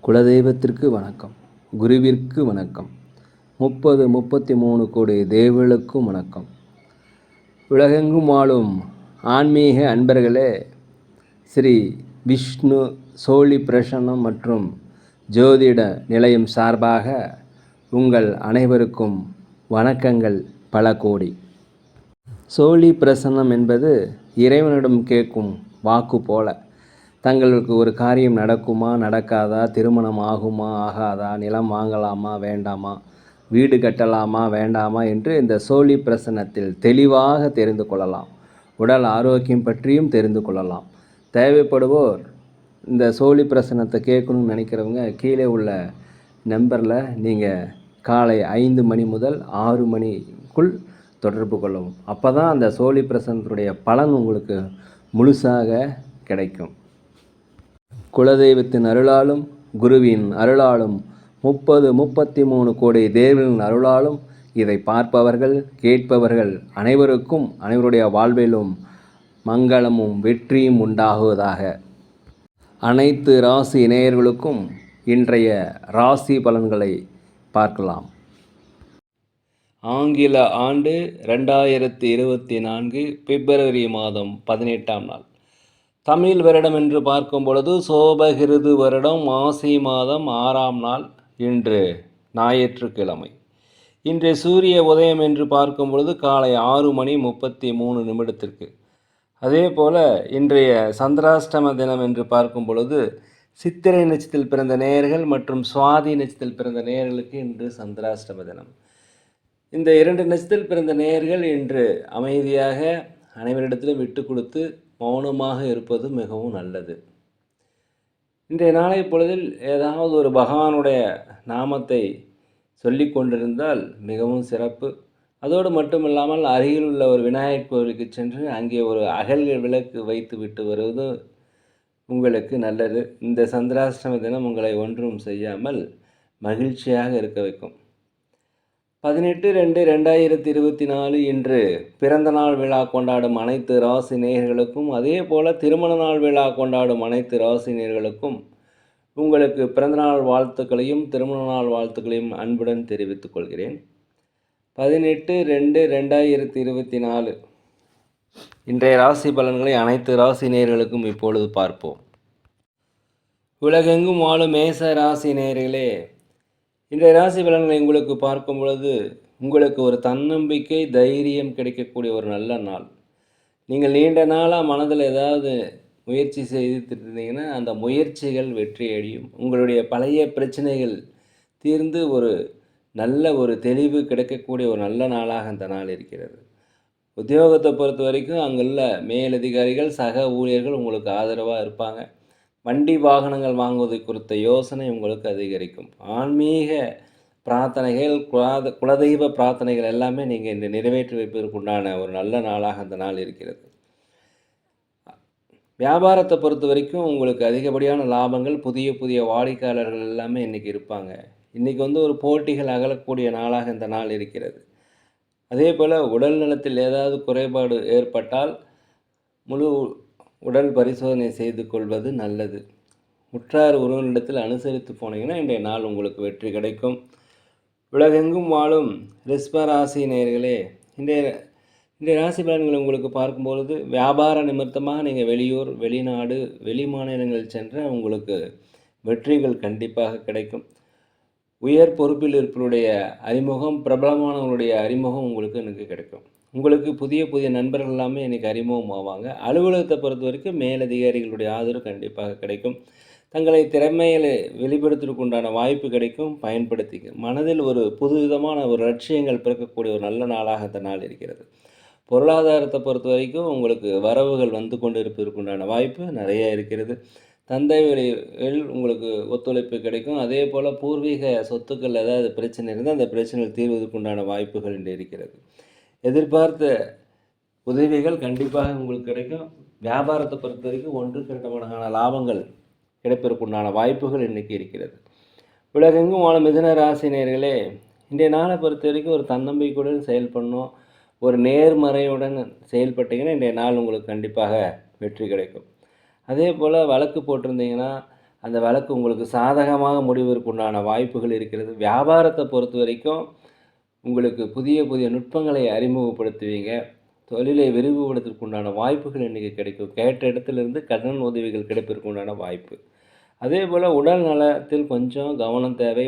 குலதெய்வத்திற்கு வணக்கம், குருவிற்கு வணக்கம், 33 கோடி தேவர்களுக்கும் வணக்கம். உலகெங்கும் வாழும் ஆன்மீக அன்பர்களே, ஸ்ரீ விஷ்ணு சோழி பிரசன்னம் மற்றும் ஜோதிட நிலையம் சார்பாக உங்கள் அனைவருக்கும் வணக்கங்கள் பல கோடி. சோழி பிரசன்னம் என்பது இறைவனிடம் கேட்கும் வாக்கு போல. தங்களுக்கு ஒரு காரியம் நடக்குமா நடக்காதா, திருமணம் ஆகுமா ஆகாதா, நிலம் வாங்கலாமா வேண்டாமா, வீடு கட்டலாமா வேண்டாமா என்று இந்த சோழி பிரசன்னத்தில் தெளிவாக தெரிந்து கொள்ளலாம். உடல் ஆரோக்கியம் பற்றியும் தெரிந்து கொள்ளலாம். தேவைப்படுவோர் இந்த சோழி பிரசன்னத்தை கேட்கணும்னு நினைக்கிறவங்க கீழே உள்ள நம்பரில் நீங்கள் காலை 5 மணி முதல் 6 மணிக்குள் தொடர்பு கொள்ளவும். அப்போ தான் அந்த சோழி பிரசன்னத்துடைய பலன் உங்களுக்கு முழுசாக கிடைக்கும். குலதெய்வத்தின் அருளாலும் குருவின் அருளாலும் 33 கோடி தேவர்களின் அருளாலும் இதை பார்ப்பவர்கள் கேட்பவர்கள் அனைவருக்கும் அனைவருடைய வாழ்விலும் மங்களமும் வெற்றியும் உண்டாகுவதாக. அனைத்து ராசி நேயர்களுக்கும் இன்றைய ராசி பலன்களை பார்க்கலாம். ஆங்கில ஆண்டு 2024 பிப்ரவரி மாதம் 18ஆம் நாள். தமிழ் வருடம் என்று பார்க்கும் பொழுது சோபகிருது வருடம் மாசி மாதம் 6ஆம் நாள். இன்று ஞாயிற்றுக்கிழமை. இன்றைய சூரிய உதயம் என்று பார்க்கும் பொழுது காலை 6:33 அதே போல் இன்றைய சந்திராஷ்டம தினம் என்று பார்க்கும் பொழுது சித்திரை நட்சத்திரத்தில் பிறந்த நேயர்கள் மற்றும் சுவாதி நட்சத்திரத்தில் பிறந்த நேயர்களுக்கு இன்று சந்திராஷ்டம தினம். இந்த 2 நட்சத்திரத்தில் பிறந்த நேயர்கள் இன்று அமைதியாக அனைவரிடத்திலும் விட்டு கொடுத்து மௌனமாக இருப்பது மிகவும் நல்லது. இன்றைய நாளை பொழுதில் ஏதாவது ஒரு பகவானுடைய நாமத்தை சொல்லி கொண்டிருந்தால் மிகவும் சிறப்பு. அதோடு மட்டுமில்லாமல் அருகில் உள்ள ஒரு விநாயகர் கோவிலுக்கு சென்று அங்கே ஒரு அகல்கள் விளக்கு வைத்து விட்டு வருவது உங்களுக்கு நல்லது. இந்த சந்திராஷ்டம தினம் உங்களை ஒன்றும் செய்யாமல் மகிழ்ச்சியாக இருக்க வைக்கும். 18/2/2024 இன்று பிறந்த நாள் விழா கொண்டாடும் அனைத்து ராசி நேயர்களுக்கும், அதே போல் திருமண நாள் விழா கொண்டாடும் அனைத்து ராசி நேயர்களுக்கும் உங்களுக்கு பிறந்தநாள் வாழ்த்துக்களையும் திருமண நாள் வாழ்த்துக்களையும் அன்புடன் தெரிவித்துக் கொள்கிறேன். 18/2/2024 இன்றைய ராசி பலன்களை அனைத்து ராசி நேயர்களுக்கும் இப்பொழுது பார்ப்போம். உலகெங்கும் வாழும் மேச ராசி நேயர்களே, இன்றைய ராசி பலன்களை உங்களுக்கு பார்க்கும் பொழுது உங்களுக்கு ஒரு தன்னம்பிக்கை தைரியம் கிடைக்கக்கூடிய ஒரு நல்ல நாள். நீங்கள் நீண்ட நாளாக மனதில் ஏதாவது முயற்சி செய்துட்டு இருந்தீங்கன்னா அந்த முயற்சிகள் வெற்றி அடையும். உங்களுடைய பழைய பிரச்சனைகள் தீர்ந்து ஒரு நல்ல ஒரு தெளிவு கிடைக்கக்கூடிய ஒரு நல்ல நாளாக அந்த நாள் இருக்கிறது. உத்தியோகத்தை பொறுத்த வரைக்கும் அங்குள்ள மேலதிகாரிகள் சக ஊழியர்கள் உங்களுக்கு ஆதரவாக இருப்பாங்க. வண்டி வாகனங்கள் வாங்குவது குறித்த யோசனை உங்களுக்கு அதிகரிக்கும். ஆன்மீக பிரார்த்தனைகள் குலதெய்வ பிரார்த்தனைகள் எல்லாமே நீங்கள் இந்த நிறைவேற்றி வைப்பதற்குண்டான ஒரு நல்ல நாளாக அந்த நாள் இருக்கிறது. வியாபாரத்தை பொறுத்த வரைக்கும் உங்களுக்கு அதிகப்படியான லாபங்கள், புதிய புதிய வாடிக்கையாளர்கள் எல்லாமே இன்றைக்கி இருப்பாங்க. இன்றைக்கி ஒரு போட்டிகள் அகலக்கூடிய நாளாக இந்த நாள் இருக்கிறது. அதே போல் உடல் நலத்தில் ஏதாவது குறைபாடு ஏற்பட்டால் முழு உடல் பரிசோதனை செய்து கொள்வது நல்லது. உற்றார் உறவினரிடத்தில் அனுசரித்து போனீங்கன்னா இன்றைய நாள் உங்களுக்கு வெற்றி கிடைக்கும். உலகெங்கும் வாழும் ரிஷப ராசி நேயர்களே, இன்றைய ராசி பலன்கள் உங்களுக்கு பார்க்கும்பொழுது வியாபார நிமித்தமாக நீங்கள் வெளியூர், வெளிநாடு, வெளி மாநிலங்கள் சென்ற உங்களுக்கு வெற்றிகள் கண்டிப்பாக கிடைக்கும். உயர் பொறுப்பில் இருப்பவருடைய அறிமுகம், பிரபலமானவர்களுடைய அறிமுகம் உங்களுக்கு எனக்கு கிடைக்கும். உங்களுக்கு புதிய புதிய நண்பர்கள் எல்லாமே இன்றைக்கி அறிமுகம் ஆவாங்க. அலுவலகத்தை பொறுத்த வரைக்கும் மேலதிகாரிகளுடைய ஆதரவு கண்டிப்பாக கிடைக்கும். தங்களை திறமையில் வெளிப்படுத்துவதற்கு உண்டான வாய்ப்பு கிடைக்கும், பயன்படுத்திக்க. மனதில் ஒரு புதுவிதமான ஒரு லட்சியங்கள் பிறக்கக்கூடிய ஒரு நல்ல நாளாக இந்த நாள் இருக்கிறது. பொருளாதாரத்தை பொறுத்த வரைக்கும் உங்களுக்கு வரவுகள் வந்து கொண்டு இருப்பதற்குண்டான வாய்ப்பு நிறைய இருக்கிறது. தந்தை வழியில் உங்களுக்கு ஒத்துழைப்பு கிடைக்கும். அதே போல் பூர்வீக சொத்துக்கள் ஏதாவது பிரச்சனை இருந்தால் அந்த பிரச்சனைகள் தீர்வதற்குண்டான வாய்ப்புகள் இன்று இருக்கிறது. எதிர்பார்த்த உதவிகள் கண்டிப்பாக உங்களுக்கு கிடைக்கும். வியாபாரத்தை பொறுத்த வரைக்கும் 1-2 மடங்கான லாபங்கள் கிடைப்பதற்குண்டான வாய்ப்புகள் இன்றைக்கி இருக்கிறது. உலகெங்கும் வாழும் மிதுன ராசி நேயர்களே, இன்றைய நாளை பொறுத்த வரைக்கும் ஒரு தன்னம்பிக்கையுடன் செயல்படணும். ஒரு நேர்மறையுடன் செயல்பட்டீங்கன்னா இன்றைய நாள் உங்களுக்கு கண்டிப்பாக வெற்றி கிடைக்கும். அதே போல் வழக்கு போட்டிருந்தீங்கன்னா அந்த வழக்கு உங்களுக்கு சாதகமாக முடிவதற்குண்டான வாய்ப்புகள் இருக்கிறது. வியாபாரத்தை பொறுத்த வரைக்கும் உங்களுக்கு புதிய புதிய நுட்பங்களை அறிமுகப்படுத்துவீங்க. தொழிலை விரிவுபடுத்துவதற்குண்டான வாய்ப்புகள் இன்றைக்கி கிடைக்கும். கேட்ட இடத்துலேருந்து கடன் உதவிகள் கிடைப்பதற்கு உண்டான வாய்ப்பு. அதேபோல் உடல் நலத்தில் கொஞ்சம் கவனம் தேவை.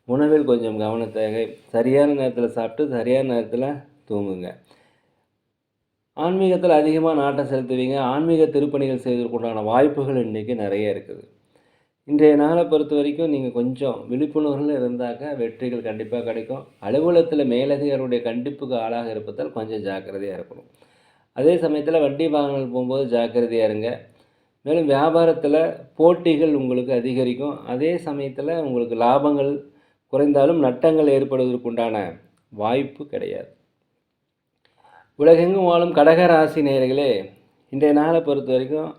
உணவில் கொஞ்சம் கவனம் தேவை. சரியான நேரத்தில் சாப்பிட்டு சரியான நேரத்தில் தூங்குங்க. ஆன்மீகத்தில் அதிகமாக நாட்டம் செலுத்துவீங்க. ஆன்மீக திருப்பணிகள் செய்வதற்குண்டான வாய்ப்புகள் இன்றைக்கி நிறைய இருக்குது. இன்றைய நாளை பொறுத்த வரைக்கும் நீங்கள் கொஞ்சம் விழிப்புணர்வுகள் இருந்தாக்க வெற்றிகள் கண்டிப்பாக கிடைக்கும். அலுவலகத்தில் மேலதிகாரியுடைய கண்டிப்புக்கு ஆளாக இருப்பதால் கொஞ்சம் ஜாக்கிரதையாக இருக்கணும். அதே சமயத்தில் வண்டி வாகனங்கள் போகும்போது ஜாக்கிரதையாக இருங்க. மேலும் வியாபாரத்தில் போட்டிகள் உங்களுக்கு அதிகரிக்கும். அதே சமயத்தில் உங்களுக்கு லாபங்கள் குறைந்தாலும் நட்டங்கள் ஏற்படுவதற்குண்டான வாய்ப்பு கிடையாது. உலகெங்கும் வாழும் கடக ராசி நேயர்களே, இன்றைய நாளை பொறுத்த வரைக்கும்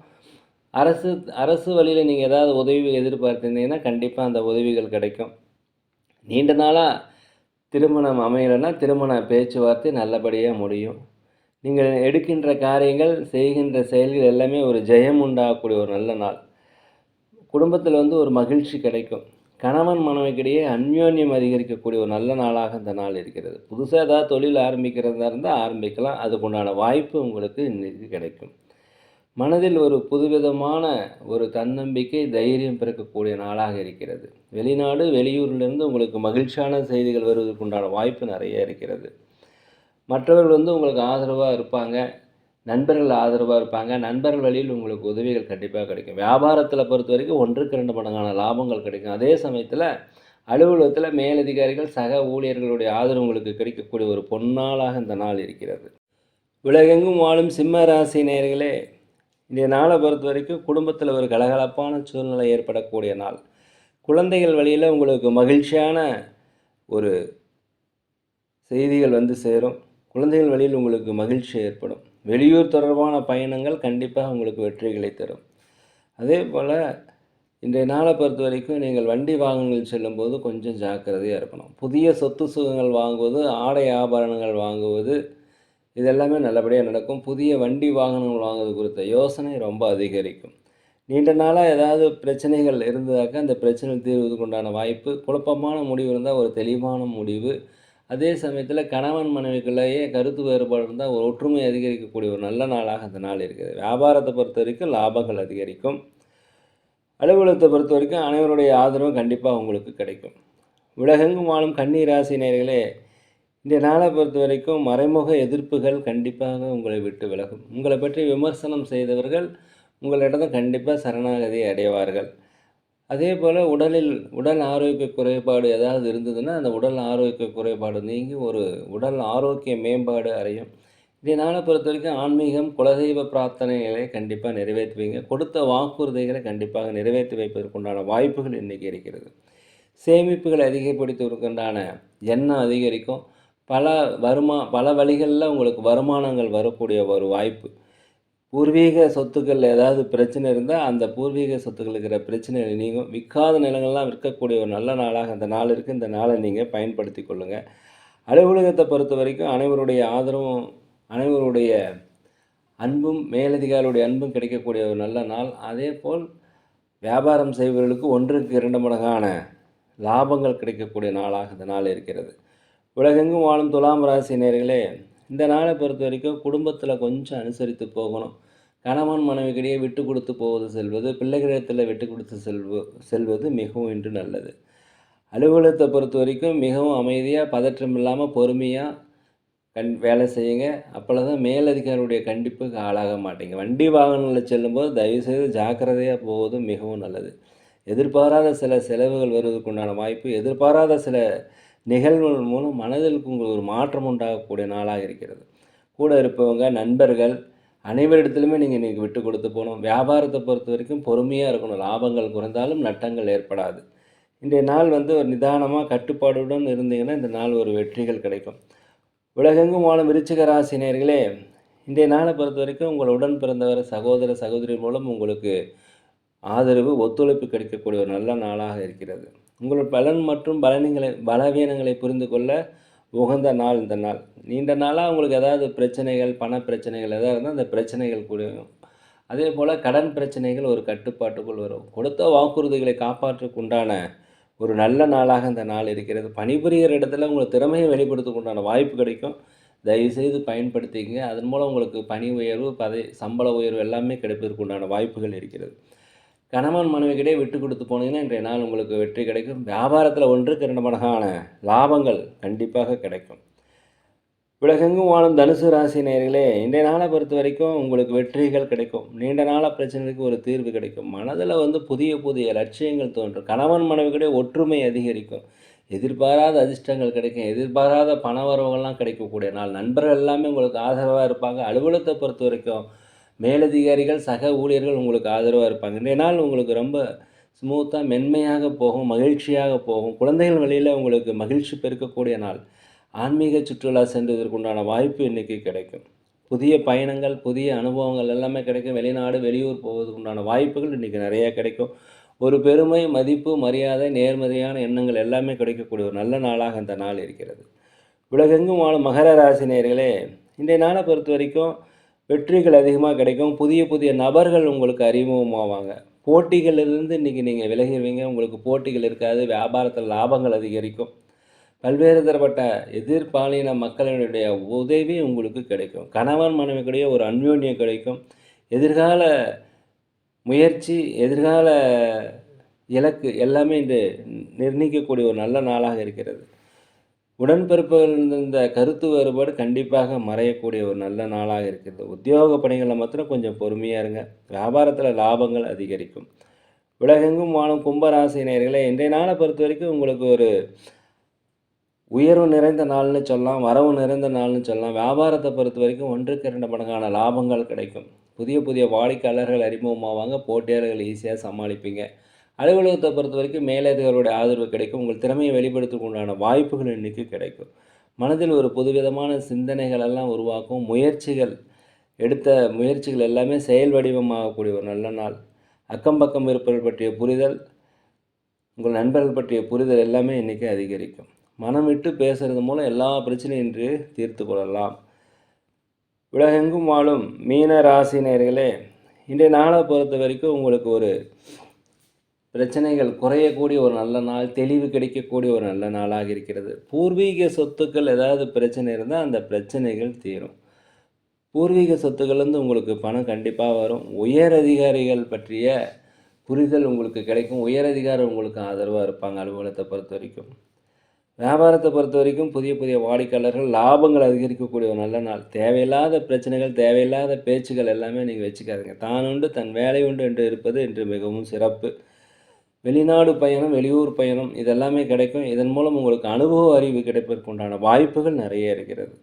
அரசு வழியில் நீங்கள் ஏதாவது உதவி எதிர்பார்த்திருந்தீங்கன்னா கண்டிப்பாக அந்த உதவிகள் கிடைக்கும். நீண்ட நாளாக திருமணம் அமையலைன்னா திருமண பேச்சுவார்த்தை நல்லபடியாக முடியும். நீங்கள் எடுக்கின்ற காரியங்கள், செய்கின்ற செயல்கள் எல்லாமே ஒரு ஜெயம் உண்டாகக்கூடிய ஒரு நல்ல நாள். குடும்பத்தில் ஒரு மகிழ்ச்சி கிடைக்கும். கணவன் மனைவிக்கிடையே அந்யோன்யம் அதிகரிக்கக்கூடிய ஒரு நல்ல நாளாக இந்த நாள் இருக்கிறது. புதுசாக ஏதாவது தொழில் ஆரம்பிக்கிறதா இருந்தால் ஆரம்பிக்கலாம். அதுக்குண்டான வாய்ப்பு உங்களுக்கு இன்றைக்கி கிடைக்கும். மனதில் ஒரு புதுவிதமான ஒரு தன்னம்பிக்கை, தைரியம் பிறக்கக்கூடிய நாளாக இருக்கிறது. வெளிநாடு, வெளியூரிலிருந்து உங்களுக்கு மகிழ்ச்சியான செய்திகள் வருவதற்குண்டான வாய்ப்பு நிறைய இருக்கிறது. மற்றவர்கள் உங்களுக்கு ஆதரவாக இருப்பாங்க. நண்பர்கள் ஆதரவாக இருப்பாங்க. நண்பர்கள் வழியில் உங்களுக்கு உதவிகள் கண்டிப்பாக கிடைக்கும். வியாபாரத்தில் பொறுத்த வரைக்கும் 1க்கு 2 மடங்கான லாபங்கள் கிடைக்கும். அதே சமயத்தில் அலுவலகத்தில் மேலதிகாரிகள், சக ஊழியர்களுடைய ஆதரவு உங்களுக்கு கிடைக்கக்கூடிய ஒரு பொன்னாளாக இந்த நாள் இருக்கிறது. உலகெங்கும் வாழும் சிம்ம ராசி நேயர்களே, இன்றைய நாளை பொறுத்த வரைக்கும் குடும்பத்தில் ஒரு கலகலப்பான சூழ்நிலை ஏற்படக்கூடிய நாள். குழந்தைகள் வழியில் உங்களுக்கு மகிழ்ச்சியான ஒரு செய்திகள் சேரும். குழந்தைகள் வழியில் உங்களுக்கு மகிழ்ச்சி ஏற்படும். வெளியூர் தொடர்பான பயணங்கள் கண்டிப்பாக உங்களுக்கு வெற்றிகளை தரும். அதே போல் இன்றைய நாளை பொறுத்த வரைக்கும் நீங்கள் வண்டி வாகனங்கள் செல்லும்போது கொஞ்சம் ஜாக்கிரதையாக இருக்கணும். புதிய சொத்து சுகங்கள் வாங்குவது, ஆடை ஆபரணங்கள் வாங்குவது இதெல்லாமே நல்லபடியாக நடக்கும். புதிய வண்டி வாகனங்கள் வாங்குவது குறித்த யோசனை ரொம்ப அதிகரிக்கும். நீண்ட நாளாக ஏதாவது பிரச்சனைகள் இருந்ததாக்கா அந்த பிரச்சனை தீர்வதற்கு உண்டான வாய்ப்பு. குழப்பமான முடிவு இருந்தால் ஒரு தெளிவான முடிவு. அதே சமயத்தில் கணவன் மனைவிக்குள்ளேயே கருத்து வேறுபாடு இருந்தால் ஒரு ஒற்றுமை அதிகரிக்கக்கூடிய ஒரு நல்ல நாளாக அந்த நாள் இருக்குது. வியாபாரத்தை பொறுத்த வரைக்கும் லாபங்கள் அதிகரிக்கும். அலுவலகத்தை பொறுத்த வரைக்கும் அனைவருடைய ஆதரவும் கண்டிப்பாக உங்களுக்கு கிடைக்கும். உலகெங்கும் வாழும் கன்னி ராசி நேயர்களே, இந்த நாளை பொறுத்த வரைக்கும் மறைமுக எதிர்ப்புகள் கண்டிப்பாக உங்களை விட்டு விலகும். உங்களை பற்றி விமர்சனம் செய்தவர்கள் உங்களிடம் கண்டிப்பாக சரணாகதி அடைவார்கள். அதே போல் உடல் ஆரோக்கிய குறைபாடு ஏதாவது இருந்ததுன்னா அந்த உடல் ஆரோக்கிய குறைபாடு நீங்கி ஒரு உடல் ஆரோக்கிய மேம்பாடு அடையும். இந்த நாளை பொறுத்த வரைக்கும் ஆன்மீகம், குலதெய்வ பிரார்த்தனைகளை கண்டிப்பாக நிறைவேற்றுவீங்க. கொடுத்த வாக்குறுதிகளை கண்டிப்பாக நிறைவேற்றி வைப்பதற்குண்டான வாய்ப்புகள் இன்றைக்கி இருக்கிறது. சேமிப்புகளை அதிகப்படுத்துவதற்குண்டான எண்ணம் அதிகரிக்கும். பல வழிகளில் உங்களுக்கு வருமானங்கள் வரக்கூடிய ஒரு வாய்ப்பு. பூர்வீக சொத்துக்கள் ஏதாவது பிரச்சனை இருந்தால் அந்த பூர்வீக சொத்துக்கள் இருக்கிற பிரச்சனைகள் நீங்கும். விற்காத நிலங்கள்லாம் விற்கக்கூடிய ஒரு நல்ல நாளாக அந்த நாள் இருக்குது. இந்த நாளை நீங்கள் பயன்படுத்தி கொள்ளுங்கள். அலுவலகத்தை பொறுத்த வரைக்கும் அனைவருடைய ஆதரவும், அனைவருடைய அன்பும், மேலதிகாரியுடைய அன்பும் கிடைக்கக்கூடிய ஒரு நல்ல நாள். அதே போல் வியாபாரம் செய்பவர்களுக்கு 1க்கு 2 மடங்கான லாபங்கள் கிடைக்கக்கூடிய நாளாக இந்த நாள் இருக்கிறது. உலகெங்கும் வாழும் துலாம் ராசி நேயர்களே, இந்த நாளை பொறுத்த வரைக்கும் குடும்பத்தில் கொஞ்சம் அனுசரித்து போகணும். கணவன் மனைவிக்கிடையே விட்டு கொடுத்து செல்வது, பிள்ளைகளிடத்தில் விட்டு கொடுத்து செல்வது மிகவும் இன்று நல்லது. அலுவலகத்தை பொறுத்த வரைக்கும் மிகவும் அமைதியாக, பதற்றம் இல்லாமல் பொறுமையாக வேலை செய்யுங்க. அப்பொழுது மேலதிகாரியுடைய கண்டிப்புக்கு ஆளாக மாட்டீங்க. வண்டி வாகனங்களில் செல்லும்போது தயவுசெய்து ஜாக்கிரதையாக போவது மிகவும் நல்லது. எதிர்பாராத சில செலவுகள் வருவதற்குண்டான வாய்ப்பு, எதிர்பாராத சில நிகழ்வுகள் மூலம் மனதில் உங்களுக்கு ஒரு மாற்றம் உண்டாகக்கூடிய நாளாக இருக்கிறது. கூட இருப்பவங்க, நண்பர்கள் அனைவரிடத்துலையுமே நீங்கள் இன்றைக்கி விட்டு கொடுத்து போகணும். வியாபாரத்தை பொறுத்த வரைக்கும் பொறுமையாக இருக்கணும். லாபங்கள் குறைந்தாலும் நட்டங்கள் ஏற்படாது. இன்றைய நாள் ஒரு நிதானமாக கட்டுப்பாடுடன் இருந்தீங்கன்னா இந்த நாள் ஒரு வெற்றிகள் கிடைக்கும். உலகெங்கும் வாழும் விருச்சிக ராசி நேயர்களே, இன்றைய நாளை பொறுத்த வரைக்கும் உங்கள் உடன் பிறந்தவர், சகோதர சகோதரி மூலம் உங்களுக்கு ஆதரவு, ஒத்துழைப்பு கிடைக்கக்கூடிய ஒரு நல்ல நாளாக இருக்கிறது. உங்கள் பலன் மற்றும் பலவீனங்களை புரிந்து கொள்ள உகந்த நாள் இந்த நாள். நீண்ட நாளாக உங்களுக்கு ஏதாவது பிரச்சனைகள், பண பிரச்சனைகள் ஏதாவது இருந்தால் அந்த பிரச்சனைகள் கூடியும். அதே போல் கடன் பிரச்சனைகள் ஒரு கட்டுப்பாட்டுக்குள் வரும். கொடுத்த வாக்குறுதிகளை காப்பாற்றுக்கு உண்டான ஒரு நல்ல நாளாக இந்த நாள் இருக்கிறது. பணிபுரிகிற இடத்துல உங்கள் திறமையை வெளிப்படுத்துக்கு உண்டான வாய்ப்பு கிடைக்கும். தயவுசெய்து பயன்படுத்திக்கங்க. அதன் மூலம் உங்களுக்கு பணி உயர்வு, சம்பள உயர்வு எல்லாமே கிடைப்பதற்கு உண்டான வாய்ப்புகள் இருக்கிறது. கணவன் மனைவிக்கிடையே விட்டு கொடுத்து போனீங்கன்னா, இன்றைய நாள் உங்களுக்கு வெற்றி கிடைக்கும். வியாபாரத்தில் 1க்கு 2 மடங்கான லாபங்கள் கண்டிப்பாக கிடைக்கும். உலகெங்கும் வாழும் தனுசு ராசி நேயர்களே, இன்றைய நாளை பொறுத்த வரைக்கும் உங்களுக்கு வெற்றிகள் கிடைக்கும். நீண்ட நாள பிரச்சனைக்கு ஒரு தீர்வு கிடைக்கும். மனதில் புதிய புதிய லட்சியங்கள் தோன்றும். கணவன் மனைவிக்கிடையே ஒற்றுமை அதிகரிக்கும். எதிர்பாராத அதிர்ஷ்டங்கள் கிடைக்கும். எதிர்பாராத பண வரவுகள்லாம் கிடைக்கக்கூடிய நாள். நண்பர்கள் எல்லாமே உங்களுக்கு ஆதரவாக இருப்பாங்க. அலுவலகத்தை பொறுத்த வரைக்கும் மேலதிகாரிகள், சக ஊழியர்கள் உங்களுக்கு ஆதரவாக இருப்பாங்க. இன்றைய நாள் உங்களுக்கு ரொம்ப ஸ்மூத்தாக, மென்மையாக போகும், மகிழ்ச்சியாக போகும். குழந்தைகள் வழியில் உங்களுக்கு மகிழ்ச்சி பெருக்கக்கூடிய நாள். ஆன்மீக சுற்றுலா சென்றதற்குண்டான வாய்ப்பு இன்றைக்கி கிடைக்கும். புதிய பயணங்கள், புதிய அனுபவங்கள் எல்லாமே கிடைக்கும். வெளிநாடு, வெளியூர் போவதற்கு உண்டான வாய்ப்புகள் இன்றைக்கி நிறையா கிடைக்கும். ஒரு பெருமை, மதிப்பு, மரியாதை, நேர்மறையான எண்ணங்கள் எல்லாமே கிடைக்கக்கூடிய ஒரு நல்ல நாளாக இந்த நாள் இருக்கிறது. உலகெங்கும் வாழும் மகர ராசி நேயர்களே, இன்றைய நாளை பொறுத்த வரைக்கும் வெற்றிகள் அதிகமாக கிடைக்கும். புதிய புதிய நபர்கள் உங்களுக்கு அறிமுகமாவாங்க. போட்டிகளிலிருந்து இன்றைக்கி நீங்கள் விலகிடுவீங்க. உங்களுக்கு போட்டிகள் இருக்காது. வியாபாரத்தில் லாபங்கள் அதிகரிக்கும். பல்வேறு தரப்பட்ட எதிர்பாலின மக்களினுடைய உதவி உங்களுக்கு கிடைக்கும். கணவன் மனைவிக்கிடையே ஒரு அந்யோன்யம் கிடைக்கும். எதிர்கால முயற்சி, எதிர்கால இலக்கு எல்லாமே இன்று நிர்ணயிக்கக்கூடிய ஒரு நல்ல நாளாக இருக்கிறது. உடன்பிறப்புகள் இந்த கருத்து வேறுபாடு கண்டிப்பாக மறையக்கூடிய ஒரு நல்ல நாளாக இருக்கிறது. உத்தியோக பணிகளில் மாத்திரம் கொஞ்சம் பொறுமையாக இருங்க. வியாபாரத்தில் லாபங்கள் அதிகரிக்கும். உலகெங்கும் வாழும் கும்பராசினியர்களே, இன்றைய நாளை பொறுத்த வரைக்கும் உங்களுக்கு ஒரு உயர்வு நிறைந்த நாள்னு சொல்லலாம். வரவு நிறைந்த நாள்னு சொல்லலாம். வியாபாரத்தை பொறுத்த வரைக்கும் 1க்கு 2 மடங்கான லாபங்கள் கிடைக்கும். புதிய புதிய வாடிக்கையாளர்கள் அறிமுகமாவாங்க. போட்டியாளர்கள் ஈஸியாக சமாளிப்பீங்க. அலுவலகத்தை பொறுத்த வரைக்கும் மேலதிகாரிகளுடைய ஆதரவு கிடைக்கும். உங்கள் திறமையை வெளிப்படுத்துக்கு உண்டான வாய்ப்புகள் இன்றைக்கி கிடைக்கும். மனதில் ஒரு புதுவிதமான சிந்தனைகள் எல்லாம் உருவாக்கும். எடுத்த முயற்சிகள் எல்லாமே செயல் வடிவமாகக்கூடிய ஒரு நல்ல நாள். அக்கம் பக்கம் இருப்பவர்கள் பற்றிய புரிதல், உங்கள் நண்பர்கள் பற்றிய புரிதல் எல்லாமே இன்றைக்கி அதிகரிக்கும். மனம் விட்டு பேசுகிறது மூலம் எல்லா பிரச்சனையும் இன்று தீர்த்து கொள்ளலாம். உலகெங்கும் வாழும் மீன ராசினியர்களே, இன்றைய நாளை பொறுத்த வரைக்கும் உங்களுக்கு ஒரு பிரச்சனைகள் குறையக்கூடிய ஒரு நல்ல நாள், தெளிவு கிடைக்கக்கூடிய ஒரு நல்ல நாளாக இருக்கிறது. பூர்வீக சொத்துக்கள் ஏதாவது பிரச்சனை இருந்தால் அந்த பிரச்சனைகள் தீரும். பூர்வீக சொத்துக்கள்லேருந்து உங்களுக்கு பணம் கண்டிப்பாக வரும். உயர் அதிகாரிகள் பற்றிய புரிதல் உங்களுக்கு கிடைக்கும். உயர் அதிகாரி உங்களுக்கு ஆதரவாக இருப்பாங்க. அலுவலகத்தை பொறுத்த வரைக்கும் வியாபாரத்தை பொறுத்த வரைக்கும் புதிய புதிய வாடிக்கையாளர்கள், லாபங்கள் அதிகரிக்கக்கூடிய ஒரு நல்ல நாள். தேவையில்லாத பிரச்சனைகள், தேவையில்லாத பேச்சுகள் எல்லாமே நீங்கள் வச்சுக்காதீங்க. தான் உண்டு தன் வேலை உண்டு என்று இருப்பது இன்று மிகவும் சிறப்பு. வெளிநாடு பயணம், வெளியூர் பயணம் இதெல்லாமே கிடைக்கும். இதன் மூலம் உங்களுக்கு அனுபவ அறிவு கிடைப்பதற்கு உண்டான வாய்ப்புகள் நிறைய இருக்கிறது.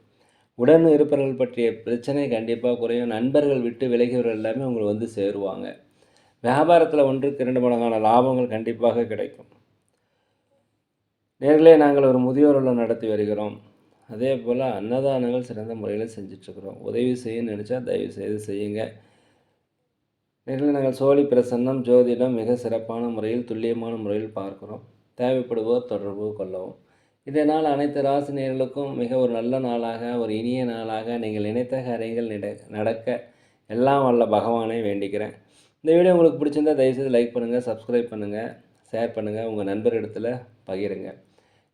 உடன் இருப்பவர்கள் பற்றிய பிரச்சனை கண்டிப்பாக குறையும். நண்பர்கள் விட்டு விலகியவர்கள் எல்லாமே உங்களை சேருவாங்க. வியாபாரத்தில் 1க்கு 2 மடங்கான லாபங்கள் கண்டிப்பாக கிடைக்கும். நேர்களே, நாங்கள் ஒரு முதியோர் இல்லம் நடத்தி வருகிறோம். அதே போல் அன்னதானங்கள் சிறந்த முறையில் செஞ்சிட்ருக்குறோம். உதவி செய்ய நினச்சா தயவு செய்து செய்யுங்க. நேர்களே, நாங்கள் சோழி பிரசன்னம், ஜோதிடம் மிக சிறப்பான முறையில், துல்லியமான முறையில் பார்க்குறோம். தேவைப்படுவோர் தொடர்பு கொள்ளவும். இந்த நாள் அனைத்து ராசி நேயர்களுக்கும் மிக ஒரு நல்ல நாளாக, ஒரு இனிய நாளாக, நீங்கள் நினைத்த காரியங்கள் நடக்க எல்லாம் வல்ல பகவானை வேண்டிக்கிறேன். இந்த வீடியோ உங்களுக்கு பிடிச்சிருந்தால் தயவுசெய்து லைக் பண்ணுங்கள், சப்ஸ்கிரைப் பண்ணுங்கள், ஷேர் பண்ணுங்கள், உங்கள் நண்பரிடத்தில் பகிருங்க.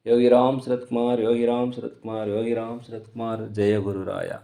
योगी राम शरत कुमार, योगी राम शरत कुमार, योगी राम शरत कुमार, जय गुरु राया।